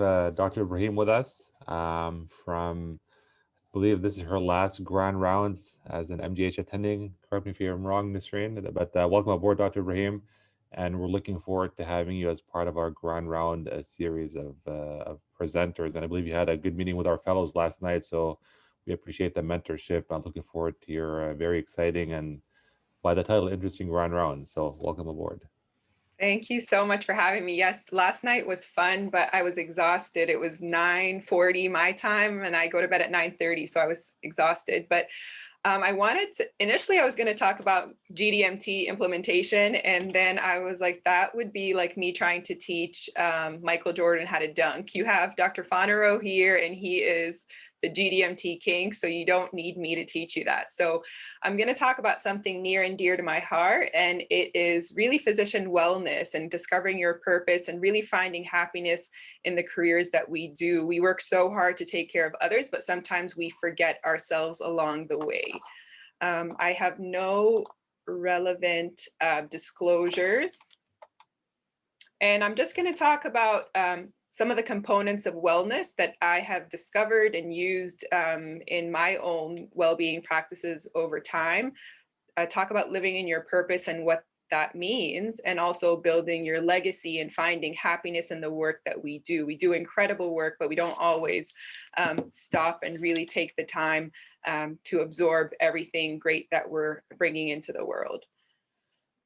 Dr. Ibrahim with us from, I believe this is her last grand rounds as an MGH attending. Correct me if I'm wrong, Nasrien, but welcome aboard, Dr. Ibrahim. And we're looking forward to having you as part of our grand round series of presenters. And I believe you had a good meeting with our fellows last night, so we appreciate the mentorship. I'm looking forward to your very exciting and, by the title, interesting grand round. So welcome aboard. Thank you so much for having me. Yes, last night was fun, but I was exhausted. It was 9:40 my time, and I go to bed at 9:30, so I was exhausted. But I wanted to, initially I was going to talk about GDMT implementation, and then I was like, that would be like me trying to teach Michael Jordan how to dunk. You have Dr. Fonero here, and he is the GDMT king, so you don't need me to teach you that. So I'm going to talk about something near and dear to my heart, and it is really physician wellness and discovering your purpose and really finding happiness in the careers that we do. We work so hard to take care of others, but sometimes we forget ourselves along the way. I have no relevant disclosures, and I'm just going to talk about some of the components of wellness that I have discovered and used in my own well-being practices over time. Talk about living in your purpose and what that means, and also building your legacy and finding happiness in the work that we do. We do incredible work, but we don't always stop and really take the time to absorb everything great that we're bringing into the world.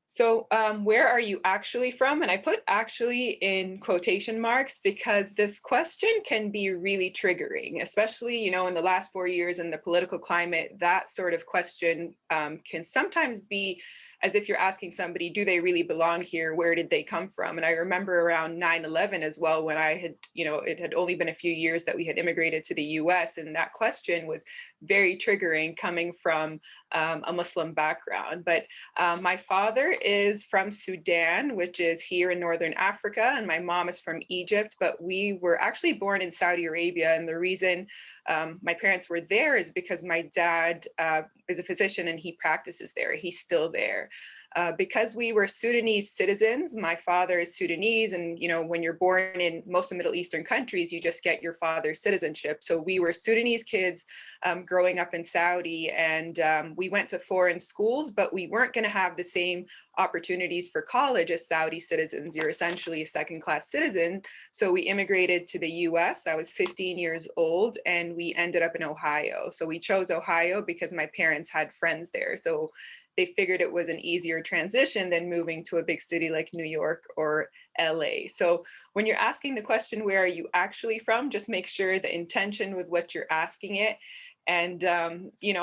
So where are you actually from? And I put actually in quotation marks because this question can be really triggering, especially, in the last 4 years in the political climate. That sort of question can sometimes be as if you're asking somebody, do they really belong here? Where did they come from? And I remember around 9/11 as well, when I had, it had only been a few years that we had immigrated to the US. And that question was very triggering coming from a Muslim background. But my father is from Sudan, which is here in Northern Africa, and my mom is from Egypt, but we were actually born in Saudi Arabia. And the reason my parents were there is because my dad is a physician and he practices there. He's still there. Because we were Sudanese citizens, my father is Sudanese, and when you're born in most of Middle Eastern countries, you just get your father's citizenship. So we were Sudanese kids growing up in Saudi, and we went to foreign schools, but we weren't going to have the same opportunities for college as Saudi citizens. You're essentially a second-class citizen. So we immigrated to the US. I was 15 years old, and we ended up in Ohio. So we chose Ohio because my parents had friends there. So they figured it was an easier transition than moving to a big city like New York or LA. So when you're asking the question, where are you actually from, just make sure the intention with what you're asking it, and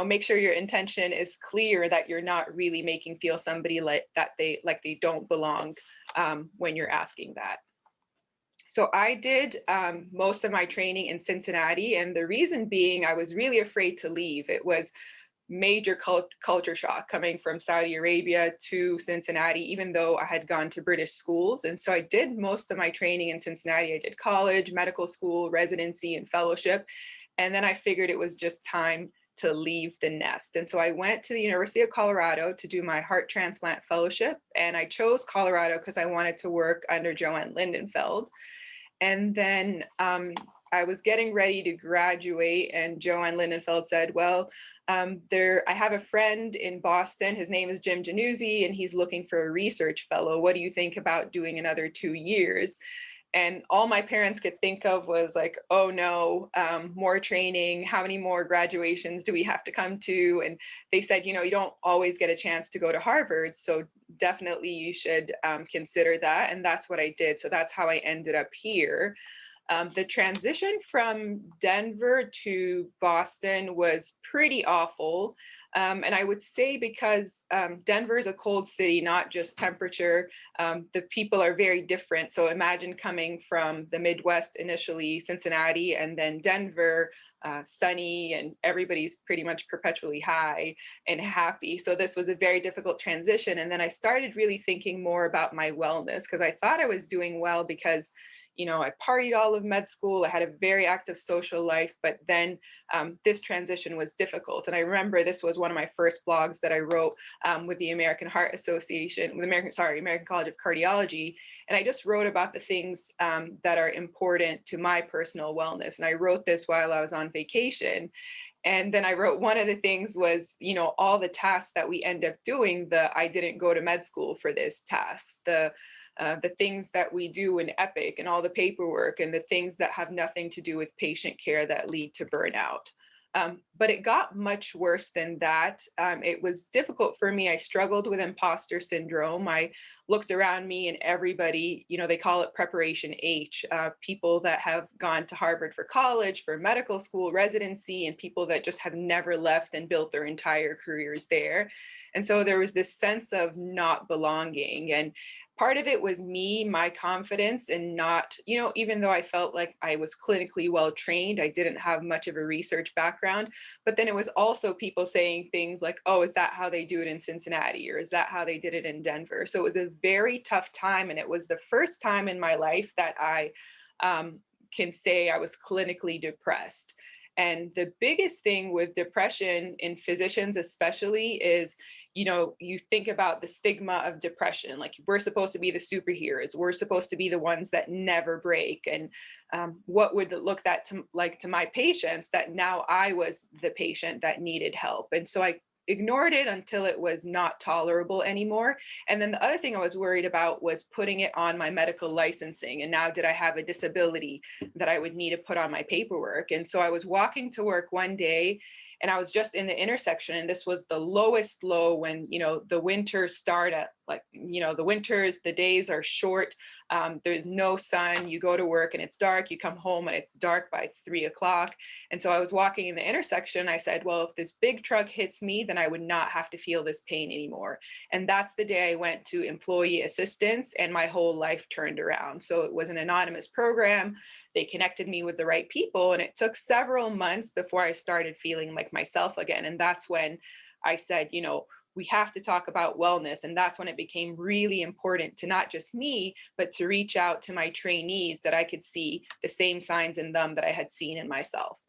make sure your intention is clear, that you're not really making feel somebody like they don't belong when you're asking that. So I did most of my training in Cincinnati, and the reason being, I was really afraid to leave. It was major culture shock coming from Saudi Arabia to Cincinnati, even though I had gone to British schools. And so I did most of my training in Cincinnati. I did college, medical school, residency, and fellowship. And then I figured it was just time to leave the nest. And so I went to the University of Colorado to do my heart transplant fellowship. And I chose Colorado because I wanted to work under Joanne Lindenfeld. And then I was getting ready to graduate, and Joanne Lindenfeld said, well, I have a friend in Boston. His name is Jim Januzzi, and he's looking for a research fellow. What do you think about doing another 2 years? And all my parents could think of was like, oh no, more training. How many more graduations do we have to come to? And they said, you don't always get a chance to go to Harvard. So definitely you should consider that. And that's what I did. So that's how I ended up here. The transition from Denver to Boston was pretty awful. And I would say because Denver is a cold city, not just temperature, the people are very different. So imagine coming from the Midwest initially, Cincinnati, and then Denver, sunny, and everybody's pretty much perpetually high and happy. So this was a very difficult transition. And then I started really thinking more about my wellness, because I thought I was doing well because I partied all of med school. I had a very active social life, but then this transition was difficult. And I remember this was one of my first blogs that I wrote with the American Heart Association, with American College of Cardiology. And I just wrote about the things that are important to my personal wellness. And I wrote this while I was on vacation. And then I wrote, one of the things was, all the tasks that we end up doing, I didn't go to med school for this task, the things that we do in EPIC and all the paperwork and the things that have nothing to do with patient care that lead to burnout. But it got much worse than that. It was difficult for me. I struggled with imposter syndrome. I looked around me and everybody, they call it preparation H, people that have gone to Harvard for college, for medical school, residency, and people that just have never left and built their entire careers there. And so there was this sense of not belonging. And part of it was me, my confidence, and not, even though I felt like I was clinically well trained, I didn't have much of a research background. But then it was also people saying things like, oh, is that how they do it in Cincinnati? Or is that how they did it in Denver? So it was a very tough time. And it was the first time in my life that I can say I was clinically depressed. And the biggest thing with depression in physicians especially is, you think about the stigma of depression, like we're supposed to be the superheroes, we're supposed to be the ones that never break. And what would it look like to my patients that now I was the patient that needed help? And so I ignored it until it was not tolerable anymore. And then the other thing I was worried about was putting it on my medical licensing. And now did I have a disability that I would need to put on my paperwork? And so I was walking to work one day and I was just in the intersection, and this was the lowest low when, the winters start at the winters, the days are short. There's no sun. You go to work and it's dark. You come home and it's dark by 3 o'clock. And so I was walking in the intersection. I said, well, if this big truck hits me, then I would not have to feel this pain anymore. And that's the day I went to employee assistance and my whole life turned around. So it was an anonymous program. They connected me with the right people. And it took several months before I started feeling like myself again. And that's when I said, we have to talk about wellness. And that's when it became really important to not just me, but to reach out to my trainees that I could see the same signs in them that I had seen in myself.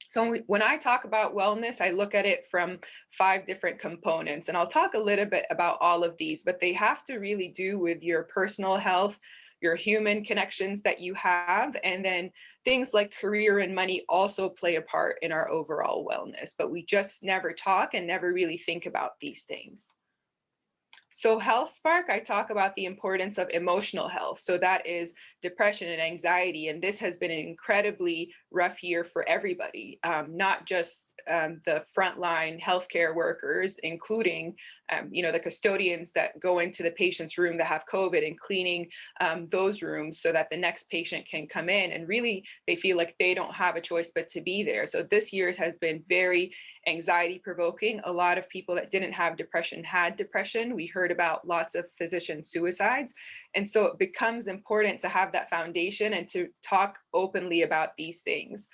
So when I talk about wellness, I look at it from 5 different components. And I'll talk a little bit about all of these, but they have to really do with your personal health, your human connections that you have, and then things like career and money also play a part in our overall wellness, but we just never talk and never really think about these things. So Health Spark, I talk about the importance of emotional health. So that is depression and anxiety. And this has been an incredibly rough year for everybody, not just the frontline healthcare workers, including, the custodians that go into the patient's room that have COVID and cleaning those rooms so that the next patient can come in. And really, they feel like they don't have a choice but to be there. So this year has been very anxiety provoking. A lot of people that didn't have depression had depression. We heard about lots of physician suicides. And so it becomes important to have that foundation and to talk openly about these things.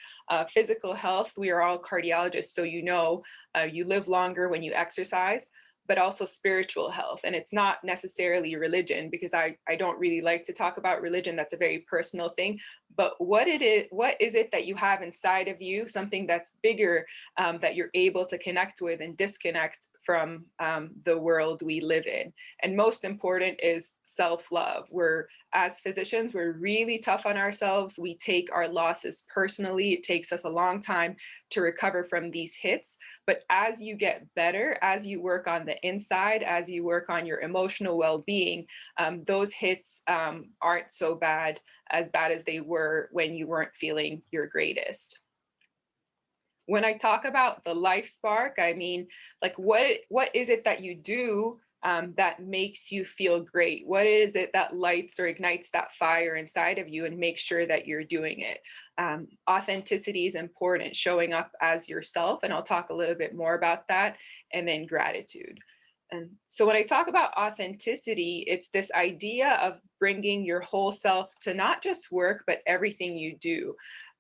Physical health, we are all cardiologists, so you live longer when you exercise, but also spiritual health. And it's not necessarily religion, because I don't really like to talk about religion. That's a very personal thing. But what is it that you have inside of you, something that's bigger, that you're able to connect with and disconnect from the world we live in? And most important is self-love. As physicians, we're really tough on ourselves. We take our losses personally. It takes us a long time to recover from these hits. But as you get better, as you work on the inside, as you work on your emotional well-being, those hits aren't so bad as they were when you weren't feeling your greatest. When I talk about the life spark, I mean, like, what is it that you do that makes you feel great? What is it that lights or ignites that fire inside of you, and make sure that you're doing it? Authenticity is important, showing up as yourself, and I'll talk a little bit more about that, and then gratitude. And so when I talk about authenticity, it's this idea of bringing your whole self to not just work, but everything you do.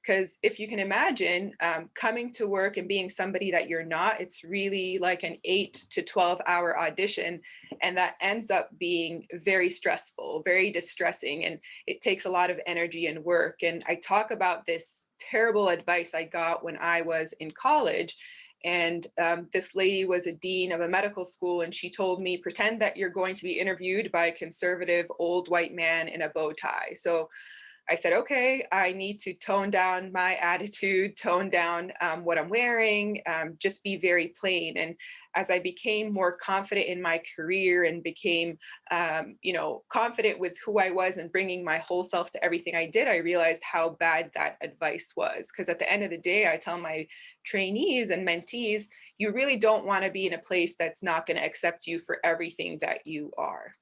Because if you can imagine coming to work and being somebody that you're not, it's really like an 8 to 12-hour audition. And that ends up being very stressful, very distressing. And it takes a lot of energy and work. And I talk about this terrible advice I got when I was in college. And this lady was a dean of a medical school, and she told me, pretend that you're going to be interviewed by a conservative old white man in a bow tie. So I said, okay, I need to tone down my attitude, tone down what I'm wearing, just be very plain. And as I became more confident in my career and became, confident with who I was and bringing my whole self to everything I did, I realized how bad that advice was. Because at the end of the day, I tell my trainees and mentees, you really don't want to be in a place that's not going to accept you for everything that you are.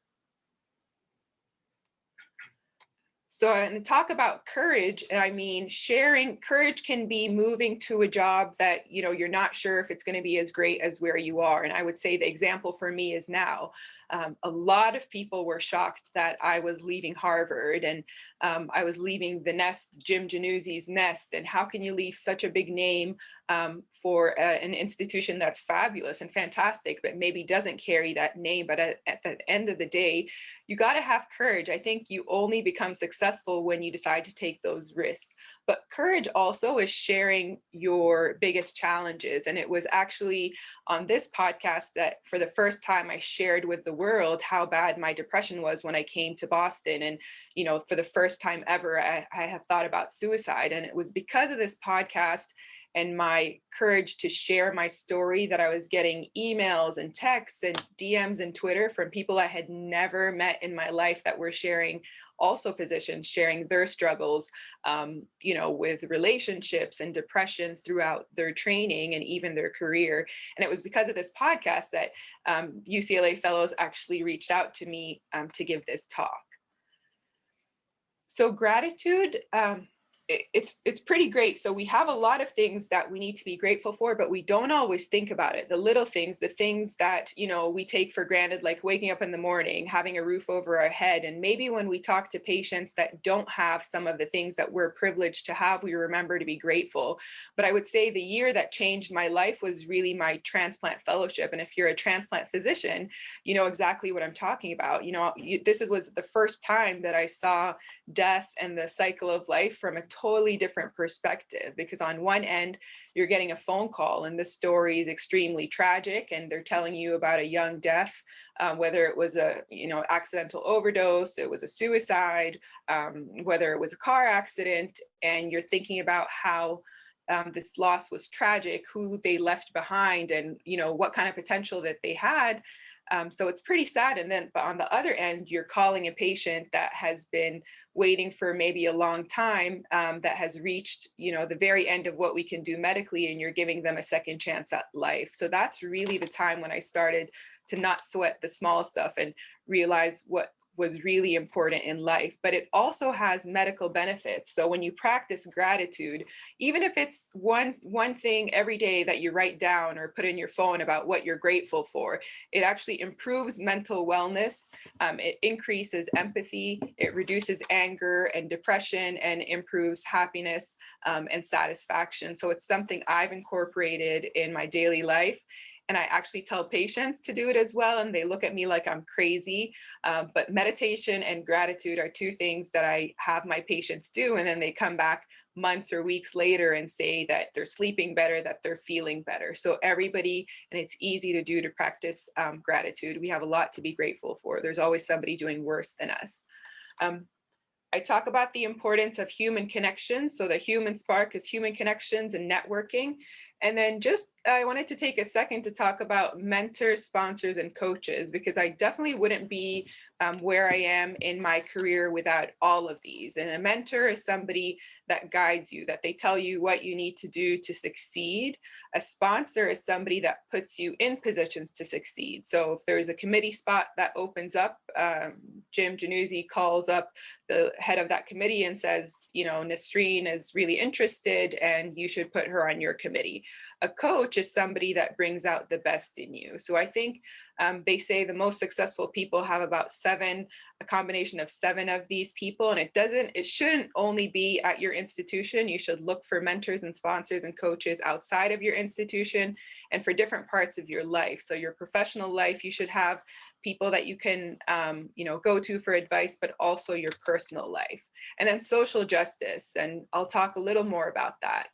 So I'm going to talk about courage. I mean, sharing courage can be moving to a job that, you're not sure if it's going to be as great as where you are. And I would say the example for me is now. A lot of people were shocked that I was leaving Harvard and I was leaving the nest, Jim Januzzi's nest. And how can you leave such a big name for an institution that's fabulous and fantastic, but maybe doesn't carry that name? But at the end of the day, you got to have courage. I think you only become successful when you decide to take those risks. But courage also is sharing your biggest challenges. And it was actually on this podcast that for the first time I shared with the world how bad my depression was when I came to Boston. And, for the first time ever, I have thought about suicide. And it was because of this podcast and my courage to share my story that I was getting emails and texts and DMs and Twitter from people I had never met in my life that were sharing, also physicians sharing their struggles, with relationships and depression throughout their training and even their career. And it was because of this podcast that UCLA fellows actually reached out to me to give this talk. So gratitude, it's pretty great. So we have a lot of things that we need to be grateful for, but we don't always think about it. The little things, the things that, we take for granted, like waking up in the morning, having a roof over our head. And maybe when we talk to patients that don't have some of the things that we're privileged to have, we remember to be grateful. But I would say the year that changed my life was really my Transplant Fellowship. And if you're a transplant physician, you know exactly what I'm talking about. This was the first time that I saw death and the cycle of life from a totally different perspective, because on one end you're getting a phone call and the story is extremely tragic and they're telling you about a young death, whether it was a accidental overdose, it was a suicide, whether it was a car accident, and you're thinking about how this loss was tragic, who they left behind, and what kind of potential that they had. So it's pretty sad. And then, but on the other end, you're calling a patient that has been waiting for maybe a long time, that has reached, the very end of what we can do medically, and you're giving them a second chance at life. So that's really the time when I started to not sweat the small stuff and realize what was really important in life. But it also has medical benefits. So when you practice gratitude, even if it's one thing every day that you write down or put in your phone about what you're grateful for, it actually improves mental wellness. It increases empathy, it reduces anger and depression, and improves happiness and satisfaction. So it's something I've incorporated in my daily life. And I actually tell patients to do it as well. And they look at me like I'm crazy. But meditation and gratitude are two things that I have my patients do. And then they come back months or weeks later and say that they're sleeping better, that they're feeling better. So everybody, and it's easy to do, to practice gratitude. We have a lot to be grateful for. There's always somebody doing worse than us. I talk about the importance of human connections. So the human spark is human connections and networking. And then I wanted to take a second to talk about mentors, sponsors, and coaches, because I definitely wouldn't be where I am in my career without all of these. And a mentor is somebody that guides you, that they tell you what you need to do to succeed. A sponsor is somebody that puts you in positions to succeed. So if there's a committee spot that opens up, Jim Januzzi calls up the head of that committee and says, Nasrien is really interested and you should put her on your committee. a coach is somebody that brings out the best in you. So I think they say the most successful people have about a combination of 7 of these people. And it shouldn't only be at your institution. You should look for mentors and sponsors and coaches outside of your institution and for different parts of your life. So your professional life, you should have people that you can, go to for advice, but also your personal life. And then social justice. And I'll talk a little more about that.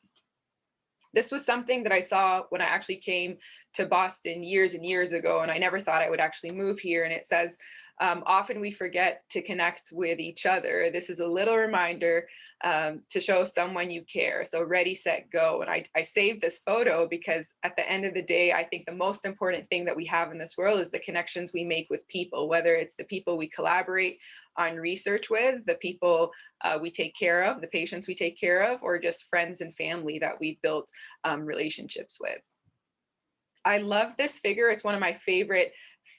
This was something that I saw when I actually came to Boston years and years ago, and I never thought I would actually move here. And it says, often we forget to connect with each other. This is a little reminder to show someone you care. So ready, set, go. And I saved this photo because at the end of the day, I think the most important thing that we have in this world is the connections we make with people, whether it's the people we collaborate on research with, the people we take care of, the patients we take care of, or just friends and family that we've built relationships with. I love this figure. It's one of my favorite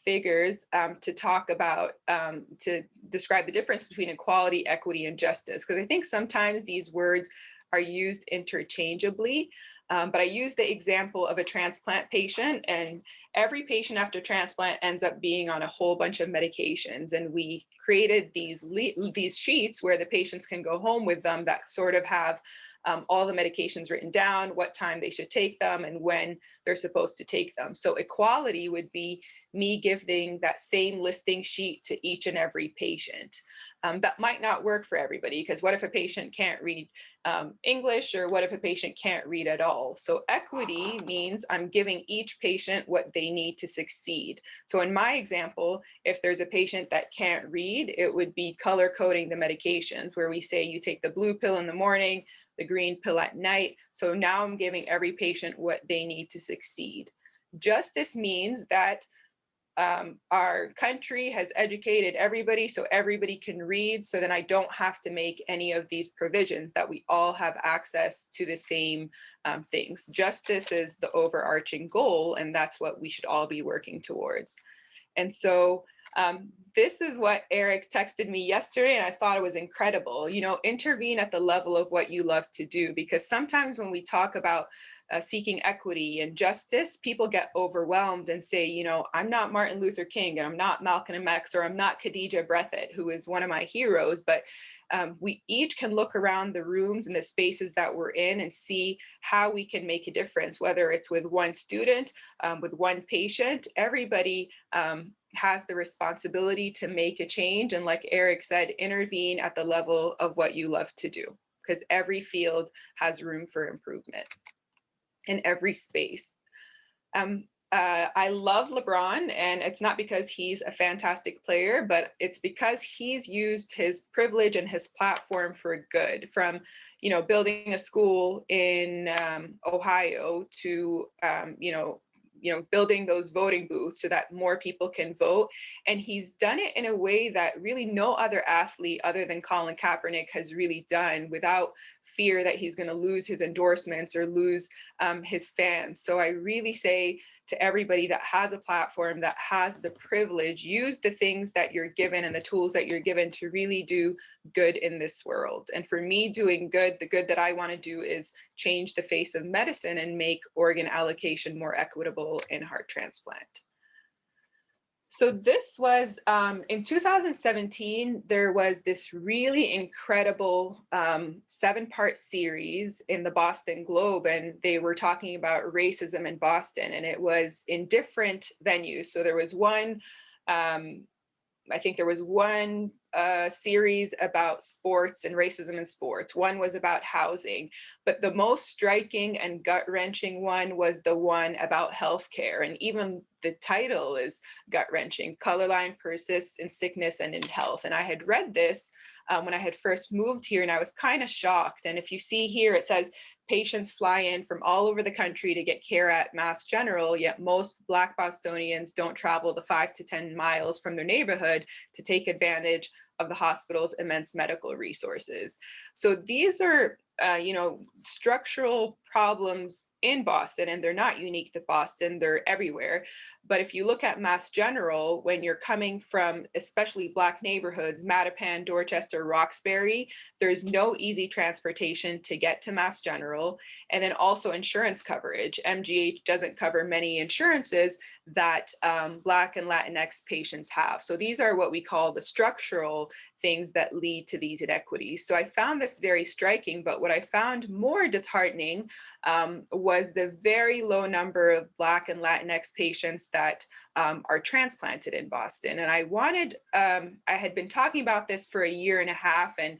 figures to talk about, to describe the difference between equality, equity, and justice, because I think sometimes these words are used interchangeably. But I use the example of a transplant patient, and every patient after transplant ends up being on a whole bunch of medications. And we created these sheets where the patients can go home with them that sort of have all the medications written down, what time they should take them, and when they're supposed to take them. So equality would be me giving that same listing sheet to each and every patient. That might not work for everybody, because what if a patient can't read English, or what if a patient can't read at all? So equity means I'm giving each patient what they need to succeed. So in my example, if there's a patient that can't read, it would be color coding the medications, where we say you take the blue pill in the morning, the green pill at night. So now I'm giving every patient what they need to succeed. Justice means that our country has educated everybody so everybody can read, so then I don't have to make any of these provisions, that we all have access to the same things. Justice is the overarching goal, and that's what we should all be working towards. And so this is what Eric texted me yesterday, and I thought it was incredible. Intervene at the level of what you love to do, because sometimes when we talk about seeking equity and justice, people get overwhelmed and say, I'm not Martin Luther King, and I'm not Malcolm X, or I'm not Khadija Breathitt, who is one of my heroes. But we each can look around the rooms and the spaces that we're in and see how we can make a difference, whether it's with one student, with one patient. Everybody has the responsibility to make a change. And like Eric said, intervene at the level of what you love to do, because every field has room for improvement in every space. I love LeBron, and it's not because he's a fantastic player, but it's because he's used his privilege and his platform for good, from building a school in Ohio to building those voting booths so that more people can vote. And he's done it in a way that really no other athlete other than Colin Kaepernick has really done, without fear that he's going to lose his endorsements or lose his fans. So I really say to everybody that has a platform, that has the privilege, use the things that you're given and the tools that you're given to really do good in this world. And for me, doing good, the good that I want to do is change the face of medicine and make organ allocation more equitable in heart transplant. So this was in 2017, there was this really incredible 7-part series in the Boston Globe, and they were talking about racism in Boston, and it was in different venues. So there was one, I think there was one series about sports and racism in sports. One was about housing, but the most striking and gut-wrenching one was the one about healthcare. And even the title is gut-wrenching: color line persists in sickness and in health. And I had read this when I had first moved here, and I was kind of shocked. And if you see here, it says patients fly in from all over the country to get care at Mass General, yet most Black Bostonians don't travel the 5 to 10 miles from their neighborhood to take advantage of the hospital's immense medical resources. So these are, structural problems in Boston, and they're not unique to Boston, they're everywhere. But if you look at Mass General, when you're coming from especially Black neighborhoods, Mattapan, Dorchester, Roxbury, there's no easy transportation to get to Mass General. And then also insurance coverage. MGH doesn't cover many insurances that Black and Latinx patients have. So these are what we call the structural things that lead to these inequities. So I found this very striking, but what I found more disheartening was the very low number of Black and Latinx patients that are transplanted in Boston. And I had been talking about this for a year and a half, and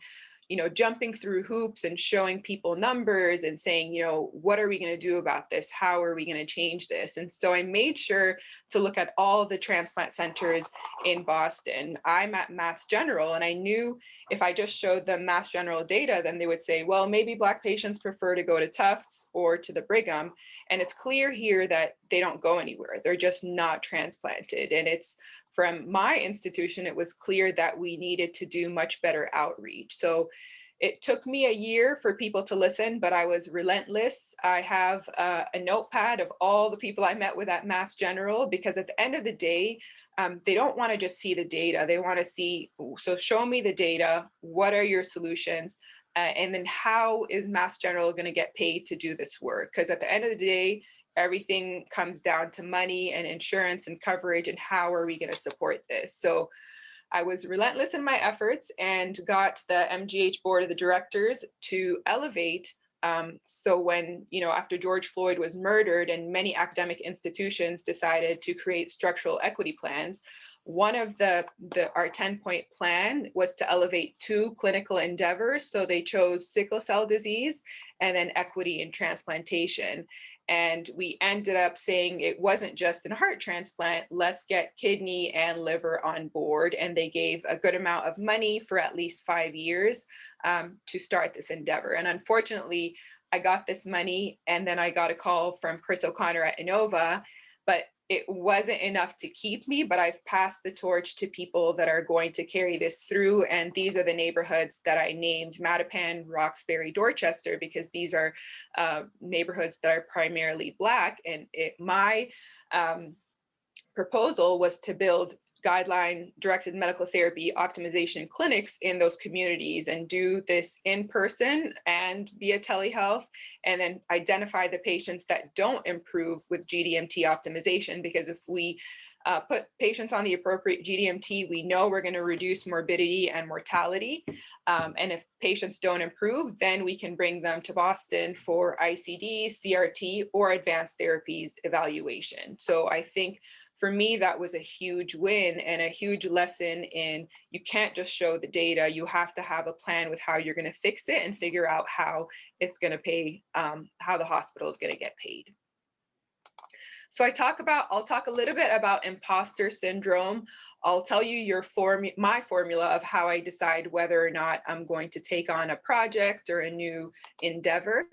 jumping through hoops and showing people numbers and saying, what are we going to do about this? How are we going to change this? And so I made sure to look at all the transplant centers in Boston. I'm at Mass General, and I knew if I just showed them Mass General data, then they would say, well, maybe Black patients prefer to go to Tufts or to the Brigham. And it's clear here that they don't go anywhere. They're just not transplanted. And it's from my institution, it was clear that we needed to do much better outreach. So it took me a year for people to listen, but I was relentless. I have a notepad of all the people I met with at Mass General, because at the end of the day, they don't want to just see the data. They want to see, so show me the data. What are your solutions? And then how is Mass General going to get paid to do this work? Because at the end of the day, everything comes down to money and insurance and coverage, and how are we going to support this? So I was relentless in my efforts and got the MGH board of the directors to elevate. So when, after George Floyd was murdered and many academic institutions decided to create structural equity plans, one of our 10-point plan was to elevate 2 clinical endeavors. So they chose sickle cell disease and then equity in transplantation. And we ended up saying it wasn't just a heart transplant, let's get kidney and liver on board. And they gave a good amount of money for at least 5 years to start this endeavor. And unfortunately, I got this money, and then I got a call from Chris O'Connor at Innova, but it wasn't enough to keep me, but I've passed the torch to people that are going to carry this through. And these are the neighborhoods that I named: Mattapan, Roxbury, Dorchester, because these are neighborhoods that are primarily Black. And my proposal was to build guideline-directed medical therapy optimization clinics in those communities and do this in person and via telehealth, and then identify the patients that don't improve with GDMT optimization, because if we put patients on the appropriate GDMT, we know we're going to reduce morbidity and mortality. And if patients don't improve, then we can bring them to Boston for ICD, CRT, or advanced therapies evaluation. So I think for me, that was a huge win and a huge lesson in, you can't just show the data. You have to have a plan with how you're going to fix it and figure out how it's going to pay, how the hospital is going to get paid. So I'll talk a little bit about imposter syndrome. I'll tell you my formula of how I decide whether or not I'm going to take on a project or a new endeavor.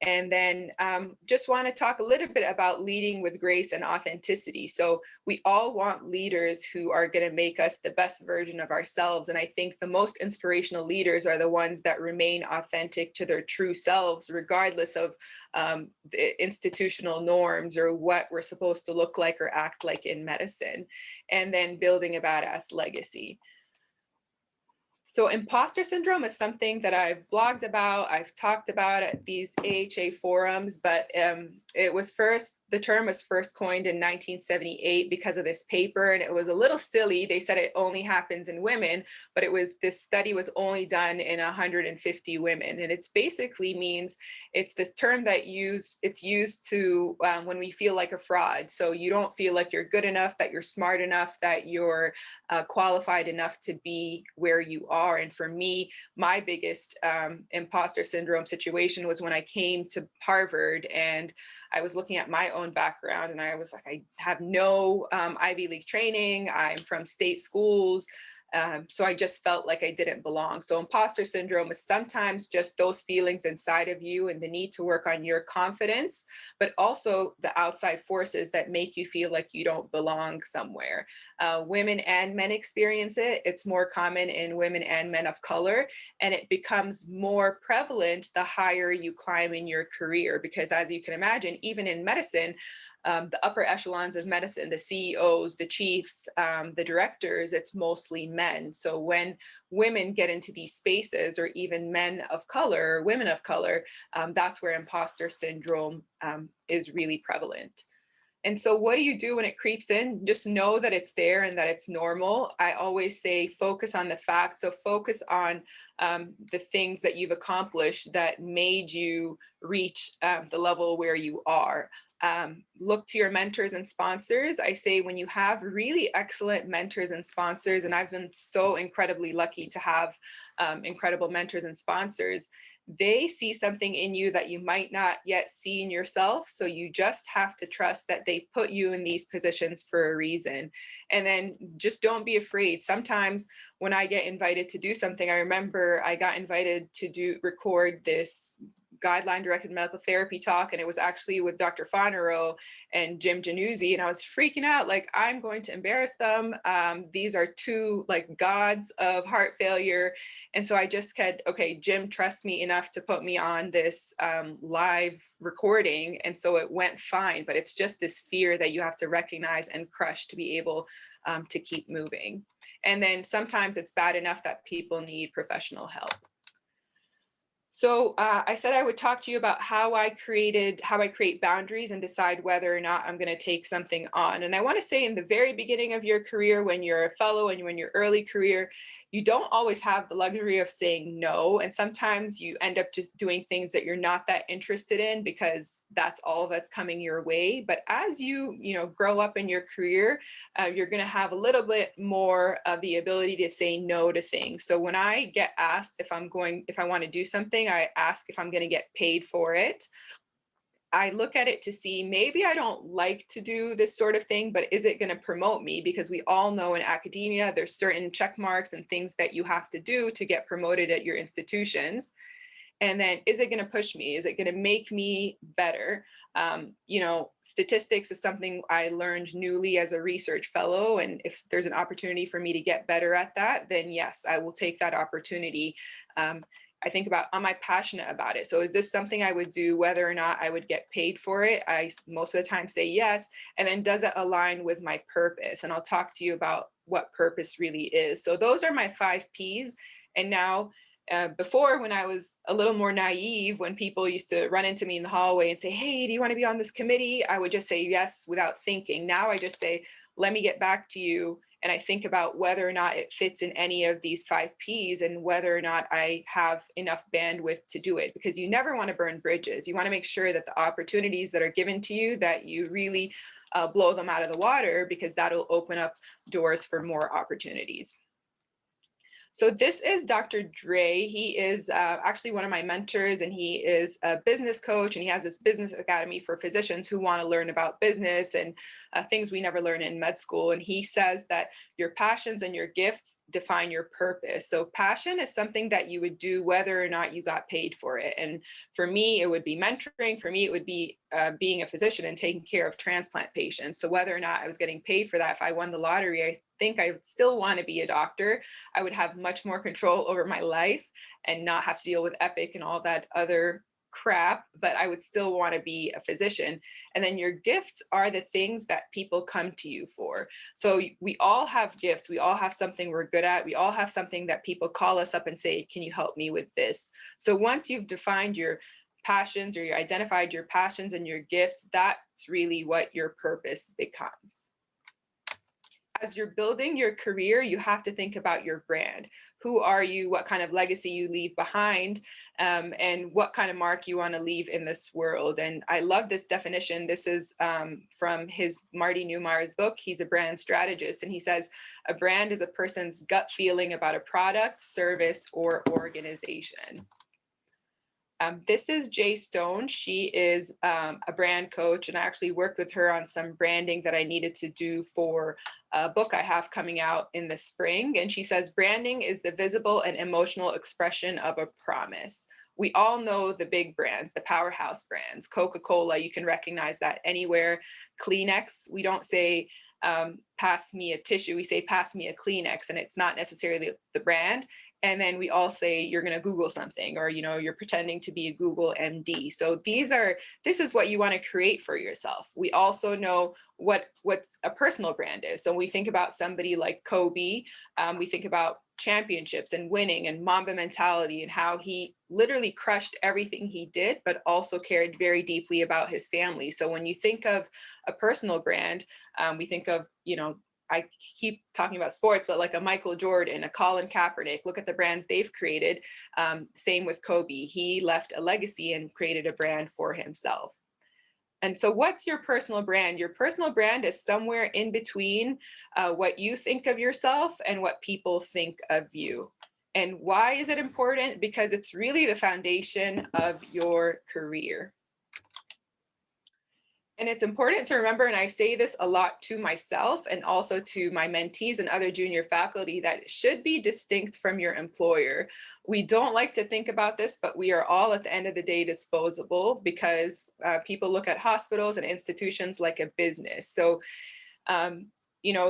And then just want to talk a little bit about leading with grace and authenticity. So we all want leaders who are going to make us the best version of ourselves. And I think the most inspirational leaders are the ones that remain authentic to their true selves, regardless of the institutional norms or what we're supposed to look like or act like in medicine. And then building a badass legacy. So imposter syndrome is something that I've blogged about, I've talked about at these AHA forums, but the term was first coined in 1978 because of this paper, and it was a little silly. They said it only happens in women, but this study was only done in 150 women. And it's basically means, it's this term that it's used to when we feel like a fraud. So you don't feel like you're good enough, that you're smart enough, that you're qualified enough to be where you are. And for me, my biggest imposter syndrome situation was when I came to Harvard, and I was looking at my own background, and I was like, I have no Ivy League training. I'm from state schools. So I just felt like I didn't belong. So imposter syndrome is sometimes just those feelings inside of you and the need to work on your confidence, but also the outside forces that make you feel like you don't belong somewhere. Women and men experience it. It's more common in women and men of color, and it becomes more prevalent the higher you climb in your career, because as you can imagine, even in medicine, the upper echelons of medicine, the CEOs, the chiefs, the directors, it's mostly men. So when women get into these spaces, or even men of color, women of color, that's where imposter syndrome is really prevalent. And so what do you do when it creeps in? Just know that it's there and that it's normal. I always say focus on the facts. So focus on the things that you've accomplished that made you reach the level where you are. Look to your mentors and sponsors. I say when you have really excellent mentors and sponsors, and I've been so incredibly lucky to have incredible mentors and sponsors, they see something in you that you might not yet see in yourself. So you just have to trust that they put you in these positions for a reason. And then just don't be afraid. Sometimes when I get invited to do something, I remember I got invited to record this guideline directed medical therapy talk, and it was actually with Dr. Fonero and Jim Januzzi, and I was freaking out, like, I'm going to embarrass them. These are two like gods of heart failure. And so I just said, okay, Jim trusts me enough to put me on this live recording. And so it went fine, but it's just this fear that you have to recognize and crush to be able to keep moving. And then sometimes it's bad enough that people need professional help. So I said I would talk to you about how I create boundaries and decide whether or not I'm going to take something on. And I want to say in the very beginning of your career, when you're a fellow and when your early career, you don't always have the luxury of saying no. And sometimes you end up just doing things that you're not that interested in because that's all that's coming your way. But as you grow up in your career, you're going to have a little bit more of the ability to say no to things. So when I get asked if I want to do something, I ask if I'm going to get paid for it. I look at it to see, maybe I don't like to do this sort of thing, but is it going to promote me? Because we all know in academia, there's certain check marks and things that you have to do to get promoted at your institutions. And then, is it going to push me? Is it going to make me better? Statistics is something I learned newly as a research fellow. And if there's an opportunity for me to get better at that, then yes, I will take that opportunity. I think about, am I passionate about it? So is this something I would do whether or not I would get paid for it? I most of the time say yes. And then, does it align with my purpose? And I'll talk to you about what purpose really is. So those are my 5 Ps. And now, before, when I was a little more naive, when people used to run into me in the hallway and say, hey, do you want to be on this committee? I would just say yes without thinking. Now I just say, let me get back to you. And I think about whether or not it fits in any of these 5 Ps and whether or not I have enough bandwidth to do it, because you never want to burn bridges. You want to make sure that the opportunities that are given to you, that you really blow them out of the water, because that'll open up doors for more opportunities. So this is Dr. Dre. He is actually one of my mentors, and he is a business coach, and he has this business academy for physicians who want to learn about business and things we never learn in med school. And he says that your passions and your gifts define your purpose. So passion is something that you would do whether or not you got paid for it. And for me, it would be mentoring. For me, it would be being a physician and taking care of transplant patients. So whether or not I was getting paid for that, if I won the lottery, I think I would still want to be a doctor. I would have much more control over my life and not have to deal with Epic and all that other crap, but I would still want to be a physician. And then your gifts are the things that people come to you for. So we all have gifts. We all have something we're good at. We all have something that people call us up and say, can you help me with this? So once you've defined your passions, or you identified your passions and your gifts, that's really what your purpose becomes. As you're building your career, you have to think about your brand. Who are you? What kind of legacy you leave behind, and what kind of mark you want to leave in this world. And I love this definition. This is from his Marty Neumeier's book. He's a brand strategist, and he says a brand is a person's gut feeling about a product, service, or organization. This is Jay Stone. She is a brand coach, and I actually worked with her on some branding that I needed to do for a book I have coming out in the spring. And she says, branding is the visible and emotional expression of a promise. We all know the big brands, the powerhouse brands. Coca-Cola, you can recognize that anywhere. Kleenex, we don't say, pass me a tissue, we say pass me a Kleenex, and it's not necessarily the brand. And then we all say you're going to Google something, or you're pretending to be a Google MD. So this is what you want to create for yourself. We also know what's a personal brand is. So when we think about somebody like Kobe, we think about championships and winning and Mamba mentality and how he literally crushed everything he did, but also cared very deeply about his family. So when you think of a personal brand, we think of, I keep talking about sports, but like a Michael Jordan, a Colin Kaepernick, look at the brands they've created. Same with Kobe. He left a legacy and created a brand for himself. And so what's your personal brand? Your personal brand is somewhere in between what you think of yourself and what people think of you. And why is it important? Because it's really the foundation of your career. And it's important to remember, and I say this a lot to myself and also to my mentees and other junior faculty, that it should be distinct from your employer. We don't like to think about this, but we are all at the end of the day disposable, because people look at hospitals and institutions like a business. So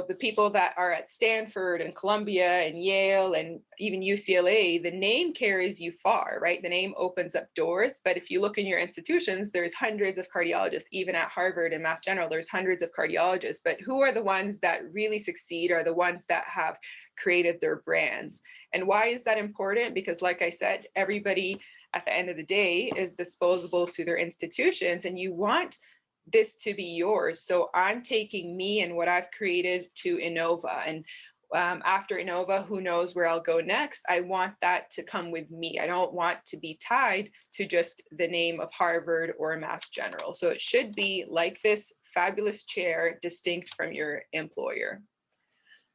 the people that are at Stanford and Columbia and Yale and even UCLA, the name carries you far, right? The name opens up doors. But if you look in your institutions, there's hundreds of cardiologists. Even at Harvard and Mass General, there's hundreds of cardiologists. But who are the ones that really succeed are the ones that have created their brands. And why is that important? Because like I said, everybody at the end of the day is disposable to their institutions, and you want this to be yours. So I'm taking me and what I've created to Innova, and after Innova, who knows where I'll go next. I want that to come with me. I don't want to be tied to just the name of Harvard or Mass General. So it should be like this fabulous chair, distinct from your employer.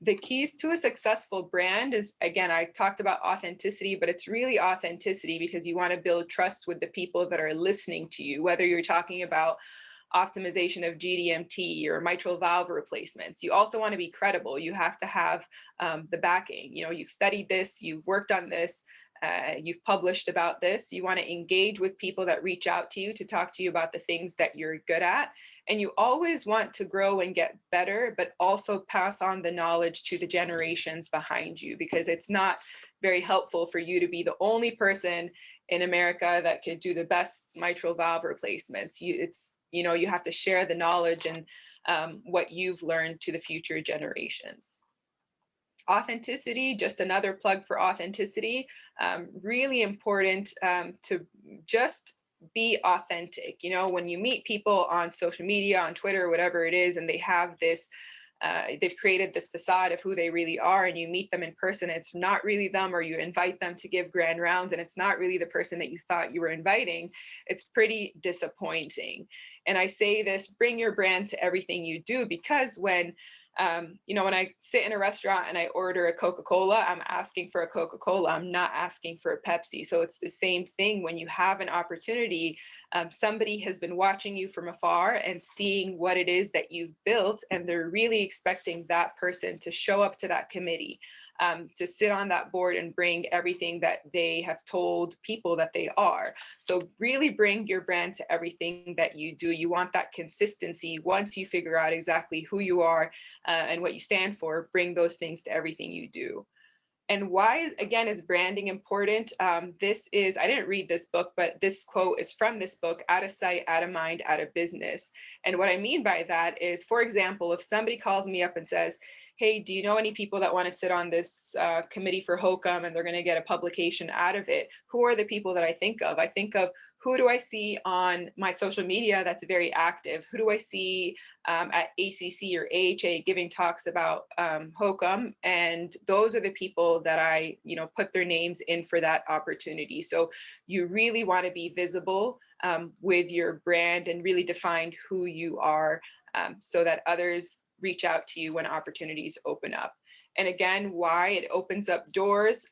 The keys to a successful brand is, again, I talked about authenticity, but it's really authenticity because you want to build trust with the people that are listening to you, whether you're talking about optimization of GDMT or mitral valve replacements. You also want to be credible. You have to have the backing. You've studied this, you've worked on this, you've published about this. You want to engage with people that reach out to you to talk to you about the things that you're good at. And you always want to grow and get better, but also pass on the knowledge to the generations behind you, because it's not very helpful for you to be the only person in America that could do the best mitral valve replacements. You have to share the knowledge and what you've learned to the future generations. Authenticity, just another plug for authenticity, really important to just be authentic. When you meet people on social media, on Twitter, whatever it is, and they have this, they've created this facade of who they really are, and you meet them in person, it's not really them, or you invite them to give grand rounds and it's not really the person that you thought you were inviting. It's pretty disappointing. And I say this, bring your brand to everything you do, because when I sit in a restaurant and I order a Coca-Cola, I'm asking for a Coca-Cola. I'm not asking for a Pepsi. So it's the same thing when you have an opportunity. Somebody has been watching you from afar and seeing what it is that you've built, and they're really expecting that person to show up to that committee, to sit on that board and bring everything that they have told people that they are. So really bring your brand to everything that you do. You want that consistency. Once you figure out exactly who you are and what you stand for, bring those things to everything you do. And why, again, is branding important? I didn't read this book, but this quote is from this book, Out of Sight, Out of Mind, Out of Business. And what I mean by that is, for example, if somebody calls me up and says, hey, do you know any people that want to sit on this committee for HOCUM and they're going to get a publication out of it? Who are the people that I think of? I think of, who do I see on my social media that's very active? Who do I see at ACC or AHA giving talks about HOCUM? And those are the people that I, put their names in for that opportunity. So you really want to be visible with your brand and really define who you are, so that others reach out to you when opportunities open up. And again, why? It opens up doors.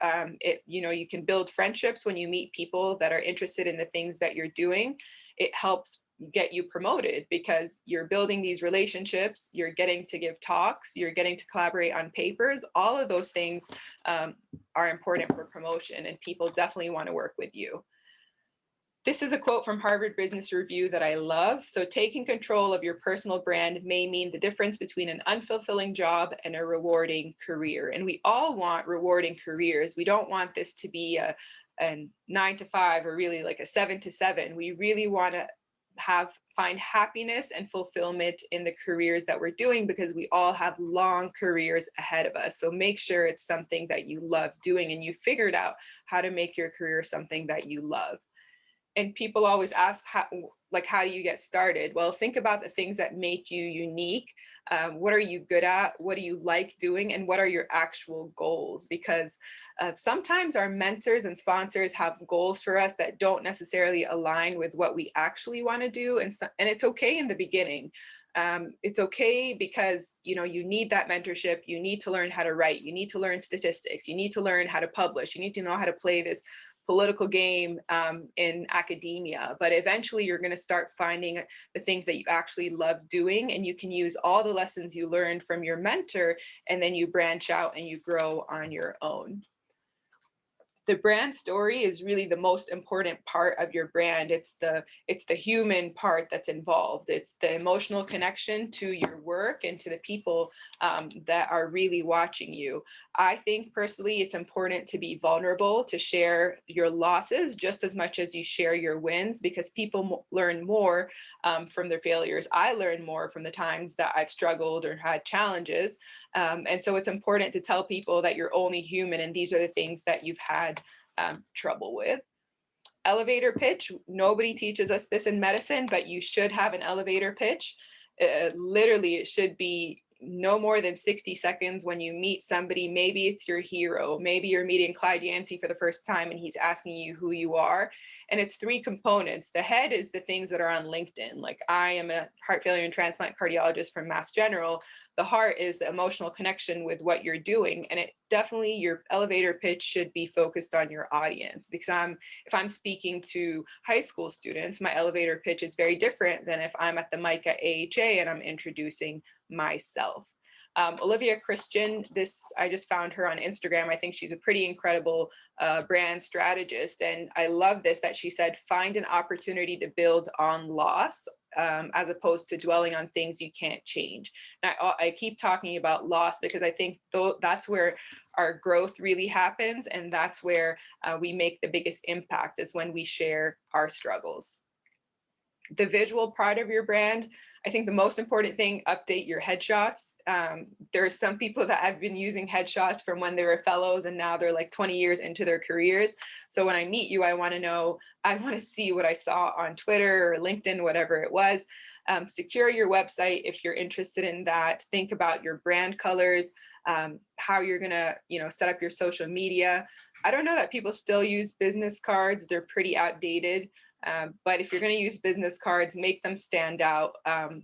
You can build friendships when you meet people that are interested in the things that you're doing. It helps get you promoted because you're building these relationships, you're getting to give talks, you're getting to collaborate on papers. All of those things are important for promotion, and people definitely want to work with you. This is a quote from Harvard Business Review that I love. So, taking control of your personal brand may mean the difference between an unfulfilling job and a rewarding career. And we all want rewarding careers. We don't want this to be a 9 to 5 or really like a 7 to 7. We really want to find happiness and fulfillment in the careers that we're doing, because we all have long careers ahead of us. So make sure it's something that you love doing and you figured out how to make your career something that you love. And people always ask, how do you get started? Well, think about the things that make you unique. What are you good at? What do you like doing? And what are your actual goals? Because sometimes our mentors and sponsors have goals for us that don't necessarily align with what we actually want to do. And it's okay in the beginning. It's okay because, you need that mentorship. You need to learn how to write. You need to learn statistics. You need to learn how to publish. You need to know how to play this political game in academia. But eventually you're going to start finding the things that you actually love doing, and you can use all the lessons you learned from your mentor, and then you branch out and you grow on your own. The brand story is really the most important part of your brand. It's the human part that's involved. It's the emotional connection to your work and to the people that are really watching you. I think personally, it's important to be vulnerable, to share your losses just as much as you share your wins, because people learn more from their failures. I learn more from the times that I've struggled or had challenges. And so it's important to tell people that you're only human and these are the things that you've had trouble with. Elevator pitch. Nobody teaches us this in medicine, but you should have an elevator pitch. Literally, it should be no more than 60 seconds when you meet somebody. Maybe it's your hero. Maybe you're meeting Clyde Yancey for the first time and he's asking you who you are. And it's 3 components. The head is the things that are on LinkedIn. Like, I am a heart failure and transplant cardiologist from Mass General. The heart is the emotional connection with what you're doing. And it definitely, your elevator pitch should be focused on your audience, because if I'm speaking to high school students, my elevator pitch is very different than if I'm at the mic at AHA and I'm introducing myself. Olivia Christian, I just found her on Instagram. I think she's a pretty incredible brand strategist. And I love this, that she said, find an opportunity to build on loss as opposed to dwelling on things you can't change. And I keep talking about loss because I think that's where our growth really happens. And that's where we make the biggest impact, is when we share our struggles. The visual part of your brand, I think the most important thing, update your headshots. There are some people that have been using headshots from when they were fellows and now they're like 20 years into their careers. So when I meet you, I want to see what I saw on Twitter or LinkedIn, whatever it was. Secure your website if you're interested in that. Think about your brand colors, how you're gonna, set up your social media. I don't know that people still use business cards. They're pretty outdated. But if you're going to use business cards, make them stand out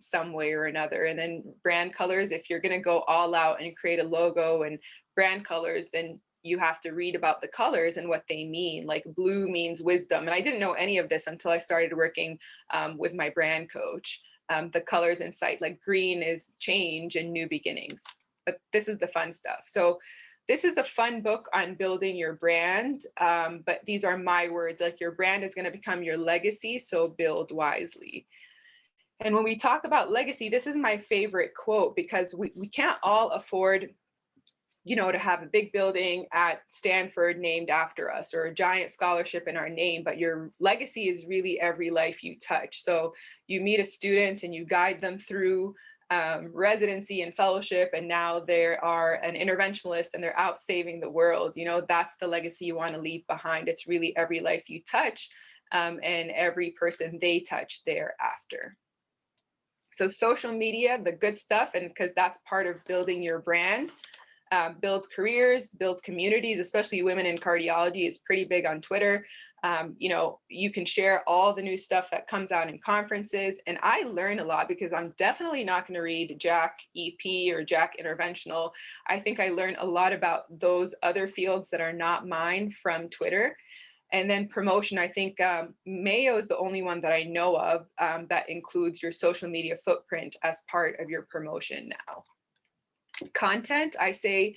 some way or another. And then brand colors, if you're going to go all out and create a logo and brand colors, then you have to read about the colors and what they mean. Like, blue means wisdom. And I didn't know any of this until I started working with my brand coach. The colors in sight, like green is change and new beginnings. But this is the fun stuff. So this is a fun book on building your brand, but these are my words. Like, your brand is going to become your legacy, so build wisely. And when we talk about legacy, this is my favorite quote, because we can't all afford, to have a big building at Stanford named after us, or a giant scholarship in our name, but your legacy is really every life you touch. So you meet a student and you guide them through residency and fellowship, and now they are an interventionalist and they're out saving the world. That's the legacy you want to leave behind. It's really every life you touch and every person they touch thereafter. So social media, the good stuff, and because that's part of building your brand. builds careers, builds communities, especially women in cardiology is pretty big on Twitter. You can share all the new stuff that comes out in conferences. And I learn a lot because I'm definitely not going to read Jack EP or Jack Interventional. I think I learn a lot about those other fields that are not mine from Twitter. And then promotion, I think Mayo is the only one that I know of that includes your social media footprint as part of your promotion now. Content, I say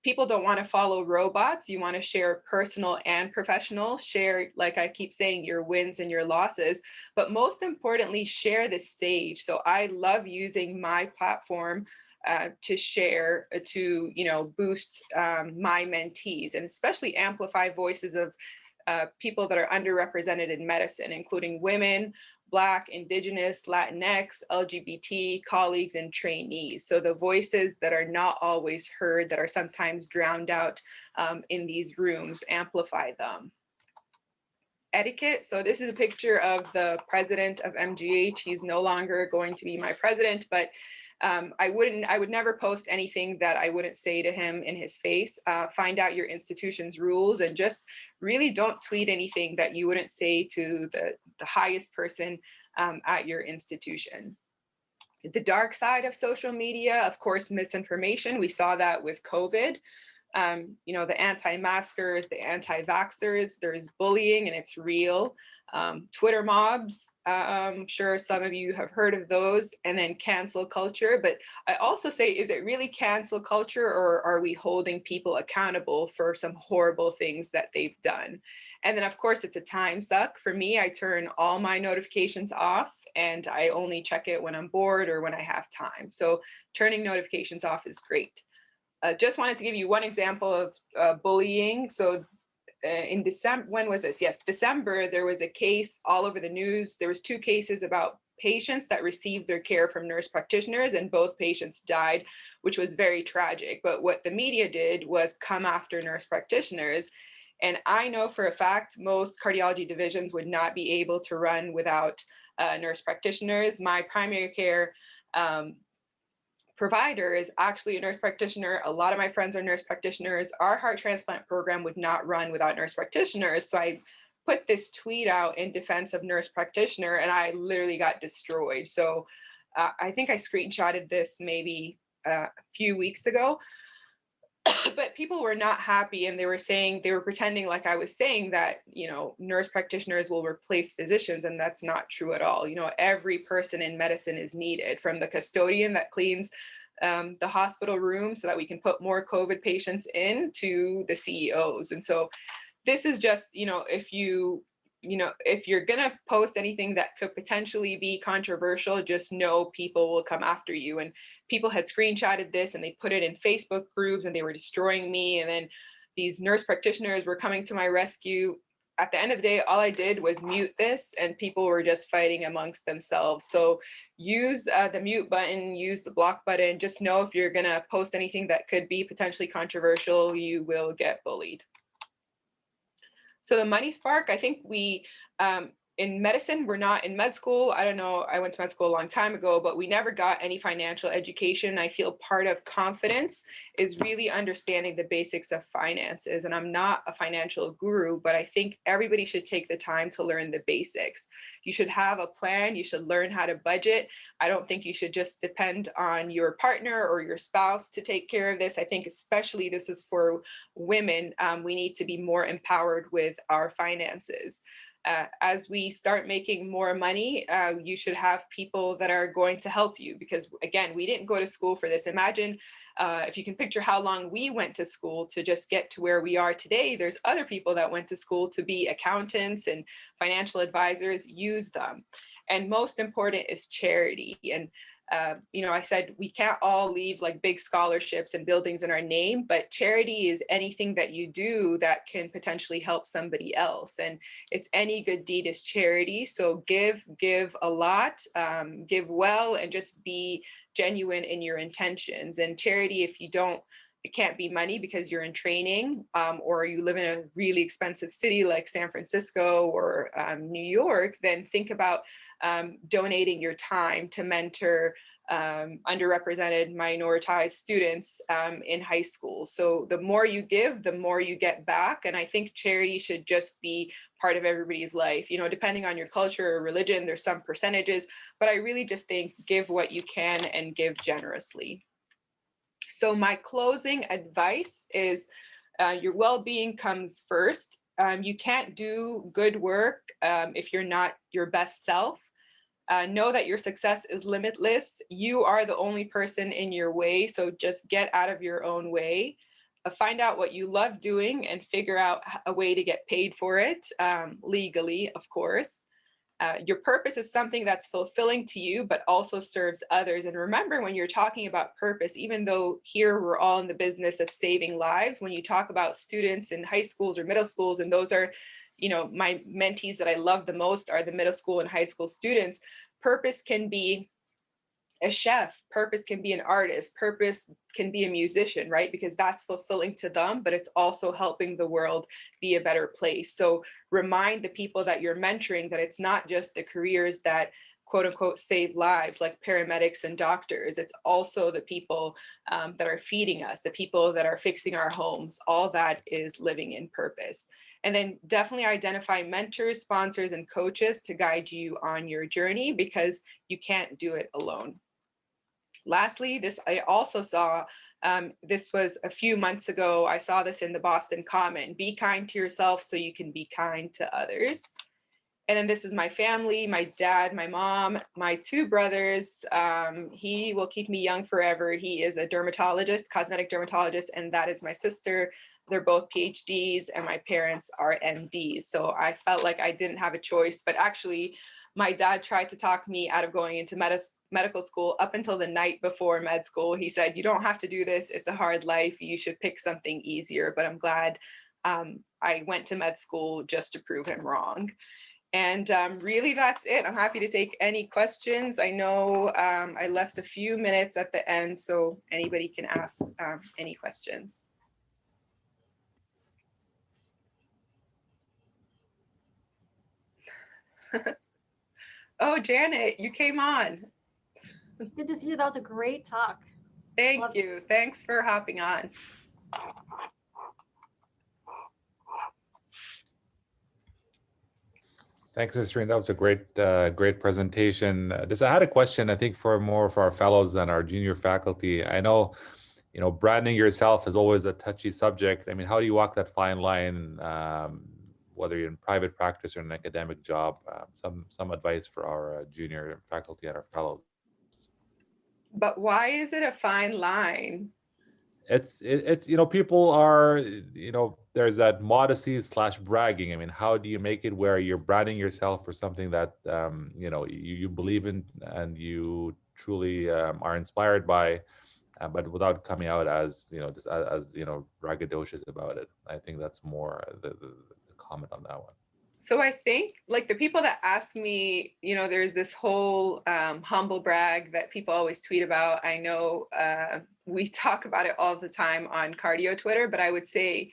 people don't want to follow robots. You want to share personal and professional, share, like I keep saying, your wins and your losses, but most importantly, share the stage. So I love using my platform to share, to, boost my mentees and especially amplify voices of people that are underrepresented in medicine, including women, Black, Indigenous, Latinx, LGBT colleagues, and trainees. So the voices that are not always heard, that are sometimes drowned out in these rooms, amplify them. Etiquette. So this is a picture of the president of MGH. He's no longer going to be my president, but I would never post anything that I wouldn't say to him in his face. Find out your institution's rules and just really don't tweet anything that you wouldn't say to the highest person at your institution. The dark side of social media, of course, misinformation. We saw that with COVID. The anti-maskers, the anti-vaxxers, there's bullying and it's real. Twitter mobs, I'm sure some of you have heard of those, and then cancel culture. But I also say, is it really cancel culture, or are we holding people accountable for some horrible things that they've done? And then of course it's a time suck. For me, I turn all my notifications off and I only check it when I'm bored or when I have time. So turning notifications off is great. Just wanted to give you one example of bullying. So in December, when was this? Yes, December, there was a case all over the news. There was 2 cases about patients that received their care from nurse practitioners, and both patients died, which was very tragic. But what the media did was come after nurse practitioners. And I know for a fact, most cardiology divisions would not be able to run without nurse practitioners. My primary care provider is actually a nurse practitioner. A lot of my friends are nurse practitioners. Our heart transplant program would not run without nurse practitioners. So I put this tweet out in defense of nurse practitioner and I literally got destroyed. So I think I screenshotted this maybe a few weeks ago, but people were not happy and they were pretending like I was saying that, nurse practitioners will replace physicians, and that's not true at all. Every person in medicine is needed, from the custodian that cleans the hospital room so that we can put more COVID patients in, to the CEOs. And so this is just, if you're going to post anything that could potentially be controversial, just know people will come after you. And people had screenshotted this and they put it in Facebook groups and they were destroying me. And then these nurse practitioners were coming to my rescue. At the end of the day, all I did was mute this and people were just fighting amongst themselves. So use the mute button, use the block button. Just know if you're going to post anything that could be potentially controversial, you will get bullied. So the money spark, I think we, in medicine, we're not in med school. I don't know, I went to med school a long time ago, but we never got any financial education. I feel part of confidence is really understanding the basics of finances. And I'm not a financial guru, but I think everybody should take the time to learn the basics. You should have a plan. You should learn how to budget. I don't think you should just depend on your partner or your spouse to take care of this. I think especially this is for women. We need to be more empowered with our finances. As we start making more money, you should have people that are going to help you, because again, we didn't go to school for this. Imagine if you can picture how long we went to school to just get to where we are today. There's other people that went to school to be accountants and financial advisors. Use them. And most important is charity. And I said we can't all leave like big scholarships and buildings in our name, but charity is anything that you do that can potentially help somebody else. And it's any good deed is charity. So give a lot, give well, and just be genuine in your intentions. And charity, if you don't, it can't be money because you're in training, or you live in a really expensive city like San Francisco or New York, then think about donating your time to mentor underrepresented minoritized students in high school. So the more you give, the more you get back. And I think charity should just be part of everybody's life. You know, depending on your culture or religion, there's some percentages, but I really just think give what you can and give generously. So my closing advice is your well-being comes first. You can't do good work if you're not your best self. Know that your success is limitless. You are the only person in your way, so just get out of your own way. Find out what you love doing and figure out a way to get paid for it, legally, of course. Your purpose is something that's fulfilling to you, but also serves others. And remember, when you're talking about purpose, even though here we're all in the business of saving lives, when you talk about students in high schools or middle schools, and those are, you know, my mentees that I love the most are the middle school and high school students, purpose can be a chef, purpose can be an artist, purpose can be a musician, right? Because that's fulfilling to them, but it's also helping the world be a better place. So remind the people that you're mentoring that it's not just the careers that quote unquote save lives, like paramedics and doctors. It's also the people that are feeding us, the people that are fixing our homes. All that is living in purpose. And then definitely identify mentors, sponsors, and coaches to guide you on your journey, because you can't do it alone. Lastly, this I also saw, this was a few months ago, I saw this in the Boston Common: be kind to yourself so you can be kind to others. And then this is my family, my dad, my mom, my two brothers. He will keep me young forever. He is a dermatologist, cosmetic dermatologist, and that is my sister. They're both PhDs, and my parents are MDs. So I felt like I didn't have a choice, but actually my dad tried to talk me out of going into medical school up until the night before med school. He said, you don't have to do this. It's a hard life. You should pick something easier. But I'm glad I went to med school just to prove him wrong. And really, that's it. I'm happy to take any questions. I know I left a few minutes at the end, so anybody can ask any questions. Oh, Janet, you came on. Good to see you. That was a great talk. Thank you. Thanks for hopping on. Thanks, Nasrien. That was a great presentation. I had a question, I think, for more for our fellows and our junior faculty. I know, you know, branding yourself is always a touchy subject. I mean, how do you walk that fine line, whether you're in private practice or an academic job? Some advice for our junior faculty and our fellows. But why is it a fine line? It's you know, people are, you know, there's that modesty / bragging. I mean, how do you make it where you're branding yourself for something that you know, you believe in and you truly are inspired by, but without coming out as, you know, just as you know, braggadocious about it? I think that's more the comment on that one. So I think, like, the people that ask me, you know, there's this whole humble brag that people always tweet about. I know we talk about it all the time on cardio Twitter, but I would say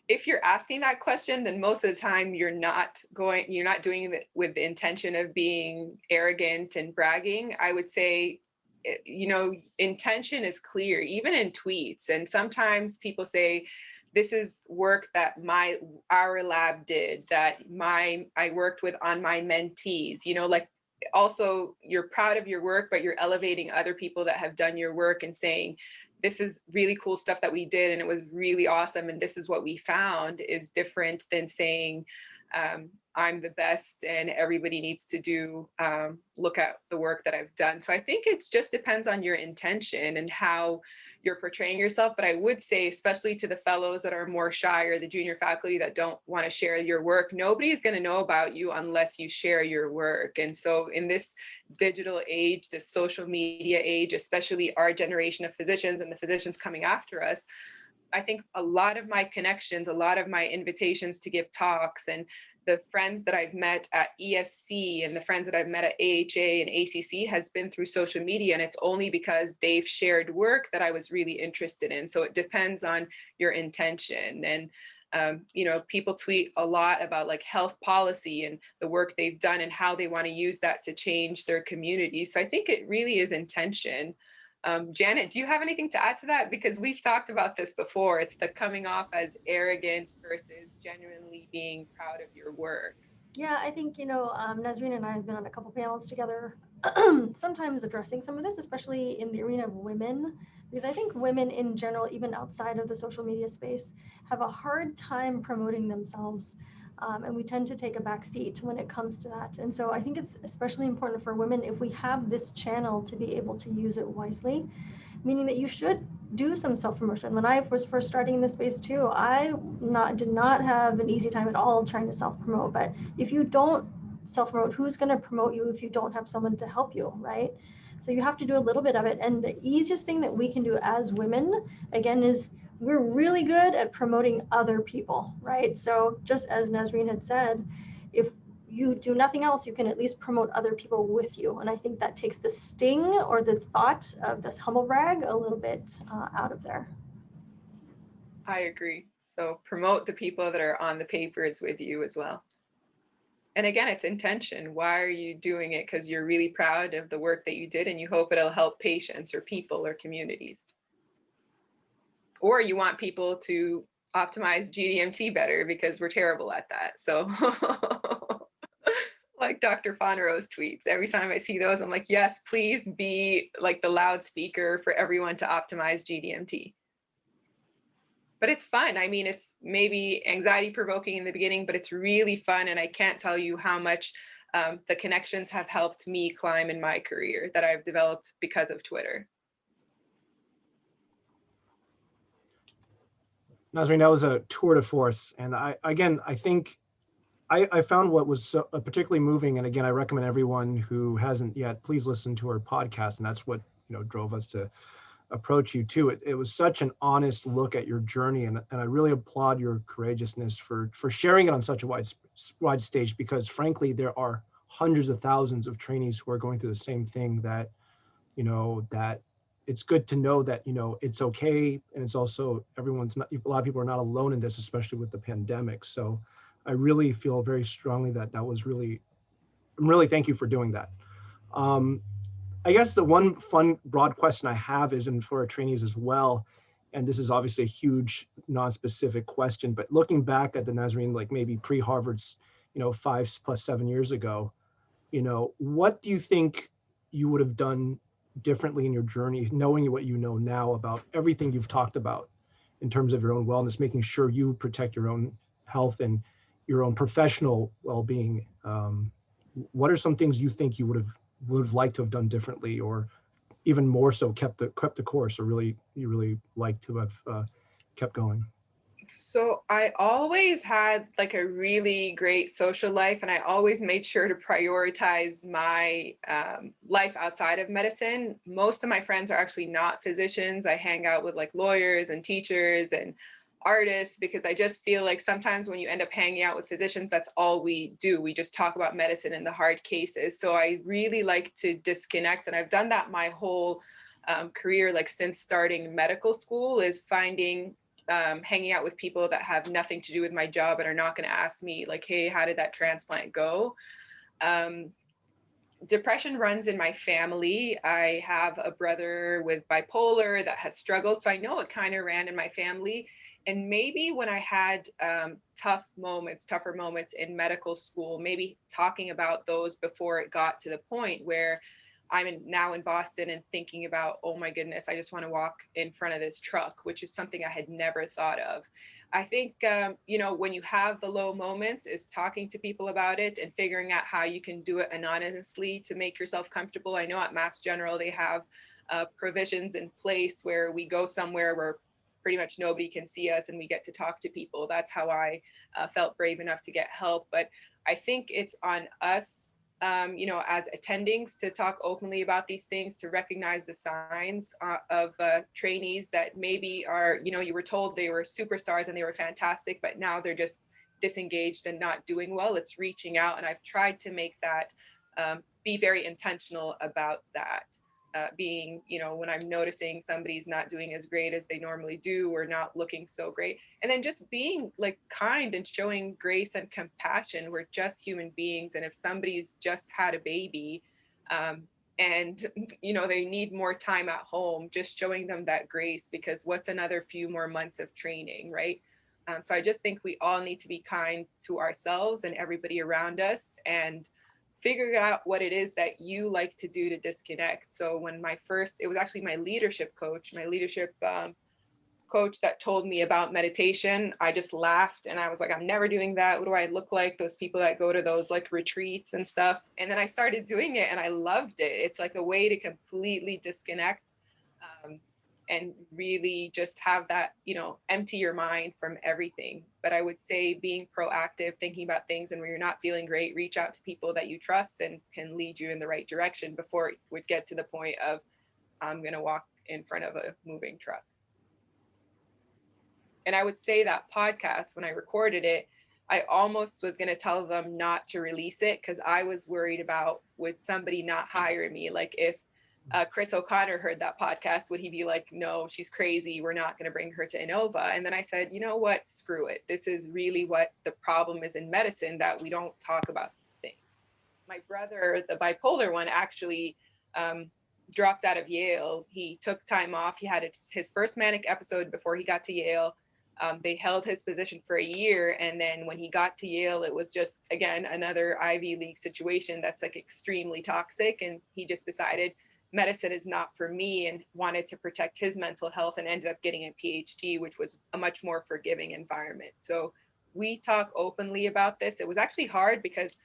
if you're asking that question, then most of the time you're not doing it with the intention of being arrogant and bragging. I would say, you know, intention is clear, even in tweets. And sometimes people say, this is work that our lab did, that I worked with on my mentees, you know, like, also you're proud of your work, but you're elevating other people that have done your work and saying, this is really cool stuff that we did and it was really awesome and this is what we found, is different than saying I'm the best and everybody needs to look at the work that I've done. So I think it just depends on your intention and how you're portraying yourself. But I would say, especially to the fellows that are more shy or the junior faculty that don't want to share your work, nobody is going to know about you unless you share your work. And so in this digital age, this social media age, especially our generation of physicians and the physicians coming after us, I think a lot of my connections, a lot of my invitations to give talks, and the friends that I've met at ESC and the friends that I've met at AHA and ACC has been through social media. And it's only because they've shared work that I was really interested in. So it depends on your intention. And People tweet a lot about like health policy and the work they've done and how they want to use that to change their community. So I think it really is intention. Janet, do you have anything to add to that? Because we've talked about this before. It's the coming off as arrogant versus genuinely being proud of your work. Yeah, I think, Nasrien and I have been on a couple panels together, sometimes addressing some of this, especially in the arena of women, because I think women in general, even outside of the social media space, have a hard time promoting themselves. And we tend to take a back seat when it comes to that. And so I think it's especially important for women if we have this channel to be able to use it wisely, meaning that you should do some self-promotion. When I was first starting in this space too, I did not have an easy time at all trying to self-promote. But if you don't self-promote, who's going to promote you if you don't have someone to help you, right? So you have to do a little bit of it. And the easiest thing that we can do as women, again, is we're really good at promoting other people, right? So just as Nasrien had said, if you do nothing else, you can at least promote other people with you. And I think that takes the sting or the thought of this humble brag a little bit out of there. I agree. So promote the people that are on the papers with you as well. And again, it's intention. Why are you doing it? Because you're really proud of the work that you did and you hope it'll help patients or people or communities. Or you want people to optimize GDMT better because we're terrible at that. So like Dr. Fonero's tweets, every time I see those, I'm like, yes, please be like the loudspeaker for everyone to optimize GDMT. But it's fun. I mean, it's maybe anxiety provoking in the beginning, but it's really fun. And I can't tell you how much the connections have helped me climb in my career that I've developed because of Twitter. Nasrien, that was a tour de force. And I think I found what was so particularly moving. And again, I recommend everyone who hasn't yet, please listen to our podcast. And that's what, drove us to approach you too. It was such an honest look at your journey. And I really applaud your courageousness for sharing it on such a wide stage, because frankly, there are hundreds of thousands of trainees who are going through the same thing that, that it's good to know that, it's okay. And it's also, a lot of people are not alone in this, especially with the pandemic. So I really feel very strongly that was really thank you for doing that. I guess the one fun broad question I have is, and for our trainees as well, and this is obviously a huge non-specific question, but looking back at the Nasrien, like maybe pre-Harvard's, 5+7 years ago, what do you think you would have done differently in your journey, knowing what you know now about everything you've talked about in terms of your own wellness, making sure you protect your own health and your own professional well-being? What are some things you think you would have liked to have done differently, or even more so kept the course, or you really like to have kept going? So I always had like a really great social life, and I always made sure to prioritize my life outside of medicine. Most of my friends are actually not physicians. I hang out with like lawyers and teachers and artists, because I just feel like sometimes when you end up hanging out with physicians, that's all we do. We just talk about medicine and the hard cases. So I really like to disconnect, and I've done that my whole career, like since starting medical school, is finding hanging out with people that have nothing to do with my job and are not going to ask me like, hey, how did that transplant go? Depression runs in my family. I have a brother with bipolar that has struggled, so I know it kind of ran in my family. And maybe when I had tougher moments in medical school, maybe talking about those before it got to the point where I'm now in Boston and thinking about, oh my goodness, I just want to walk in front of this truck, which is something I had never thought of. I think, when you have the low moments, is talking to people about it and figuring out how you can do it anonymously to make yourself comfortable. I know at Mass General, they have provisions in place where we go somewhere where pretty much nobody can see us and we get to talk to people. That's how I felt brave enough to get help. But I think it's on us, as attendings, to talk openly about these things, to recognize the signs of trainees that maybe are, you were told they were superstars and they were fantastic, but now they're just disengaged and not doing well. It's reaching out. And I've tried to make that, be very intentional about that. being, when I'm noticing somebody's not doing as great as they normally do or not looking so great. And then just being like kind and showing grace and compassion. We're just human beings. And if somebody's just had a baby and, they need more time at home, just showing them that grace, because what's another few more months of training, right? So I just think we all need to be kind to ourselves and everybody around us, and figuring out what it is that you like to do to disconnect. So when it was actually my leadership coach that told me about meditation, I just laughed and I was like, I'm never doing that. What do I look like? Those people that go to those like retreats and stuff. And then I started doing it and I loved it. It's like a way to completely disconnect and really just have that, empty your mind from everything. But I would say being proactive, thinking about things, and when you're not feeling great, reach out to people that you trust and can lead you in the right direction before it would get to the point of, I'm going to walk in front of a moving truck. And I would say that podcast, when I recorded it, I almost was going to tell them not to release it because I was worried about, would somebody not hire me? Like if Chris O'Connor heard that podcast, would he be like, no, she's crazy, we're not going to bring her to Innova? And then I said, you know what, screw it. This is really what the problem is in medicine, that we don't talk about things. My brother, the bipolar one, actually dropped out of Yale. He took time off. He had his first manic episode before he got to Yale. They held his position for a year. And then when he got to Yale, it was just, again, another Ivy League situation that's like extremely toxic. And he just decided medicine is not for me and wanted to protect his mental health, and ended up getting a PhD, which was a much more forgiving environment. So we talk openly about this. It was actually hard because,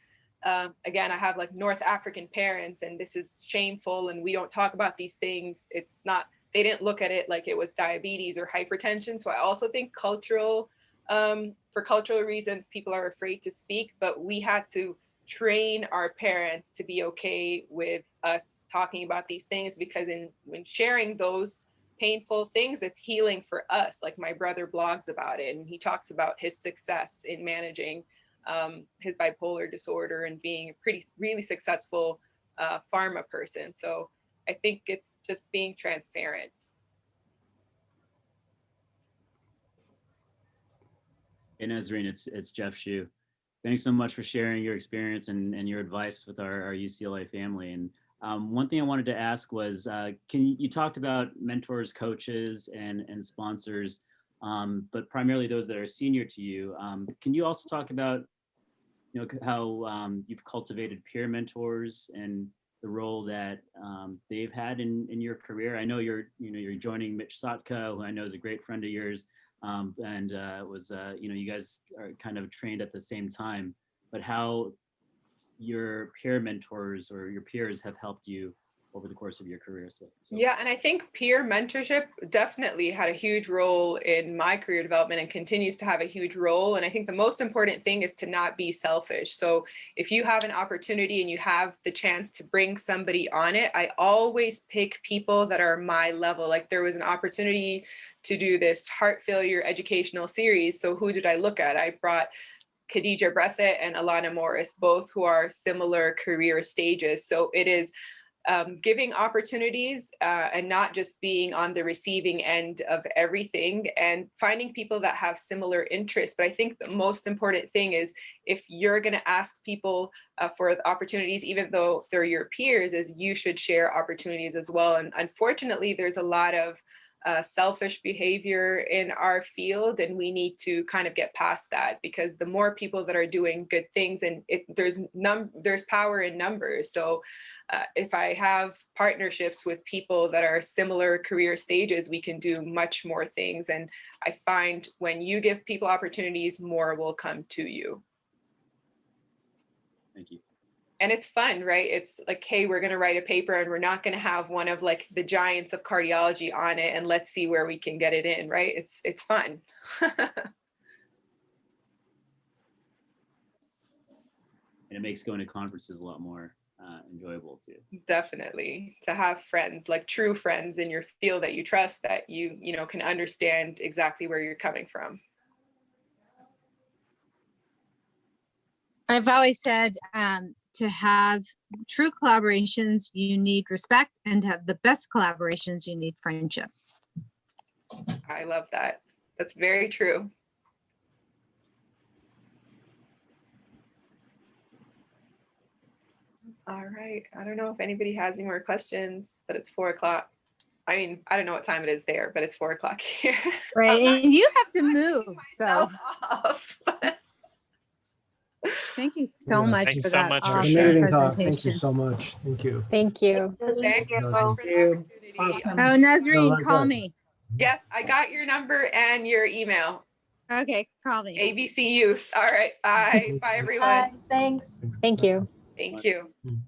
again, I have like North African parents, and this is shameful and we don't talk about these things. It's not, they didn't look at it like it was diabetes or hypertension. So I also think for cultural reasons, people are afraid to speak, but we had to train our parents to be okay with us talking about these things, because when sharing those painful things, it's healing for us. Like my brother blogs about it, and he talks about his success in managing his bipolar disorder and being a really successful pharma person. So I think it's just being transparent. Hey, Nasrien, it's Jeff Shue. Thanks so much for sharing your experience and your advice with our UCLA family. And one thing I wanted to ask was, you talked about mentors, coaches, and sponsors, but primarily those that are senior to you. Can you also talk about, how you've cultivated peer mentors and the role that they've had in your career? I know you're joining Mitch Sotka, who I know is a great friend of yours. You guys are kind of trained at the same time, but how your peer mentors or your peers have helped you over the course of your career. Yeah, and I think peer mentorship definitely had a huge role in my career development and continues to have a huge role. And I think the most important thing is to not be selfish. So if you have an opportunity and you have the chance to bring somebody on it, I always pick people that are my level. Like there was an opportunity to do this heart failure educational series. So who did I look at? I brought Khadija Breathitt and Alana Morris, both who are similar career stages. So it is giving opportunities and not just being on the receiving end of everything, and finding people that have similar interests. But I think the most important thing is, if you're going to ask people for the opportunities, even though they're your peers, is you should share opportunities as well. And unfortunately, there's a lot of selfish behavior in our field, and we need to kind of get past that, because the more people that are doing good things, and there's power in numbers. So if I have partnerships with people that are similar career stages, we can do much more things. And I find when you give people opportunities, more will come to you. Thank you. And it's fun, right? It's like, hey, we're going to write a paper and we're not going to have one of like the giants of cardiology on it, and let's see where we can get it in, right? It's fun. And it makes going to conferences a lot more enjoyable too. Definitely, to have friends, like true friends in your field that you trust, that you can understand exactly where you're coming from. I've always said to have true collaborations, you need respect, and to have the best collaborations, you need friendship. I love that. That's very true. All right. I don't know if anybody has any more questions, but it's 4 o'clock. I mean, I don't know what time it is there, but it's 4 o'clock here. Right, and you have to move, so Off. thank you so Yeah, much thanks for so that much for awesome sharing. Amazing talk. Thank you presentation. so much. Thank you. Thank you. Thank you so much for the you. opportunity. Awesome. Oh, Nasreen, like call that. me. Yes, I got your number and your email. Okay, call me. ABC Youth. All right. Bye. Bye, everyone. Bye. Thanks. Thank you. Thank you. Mm.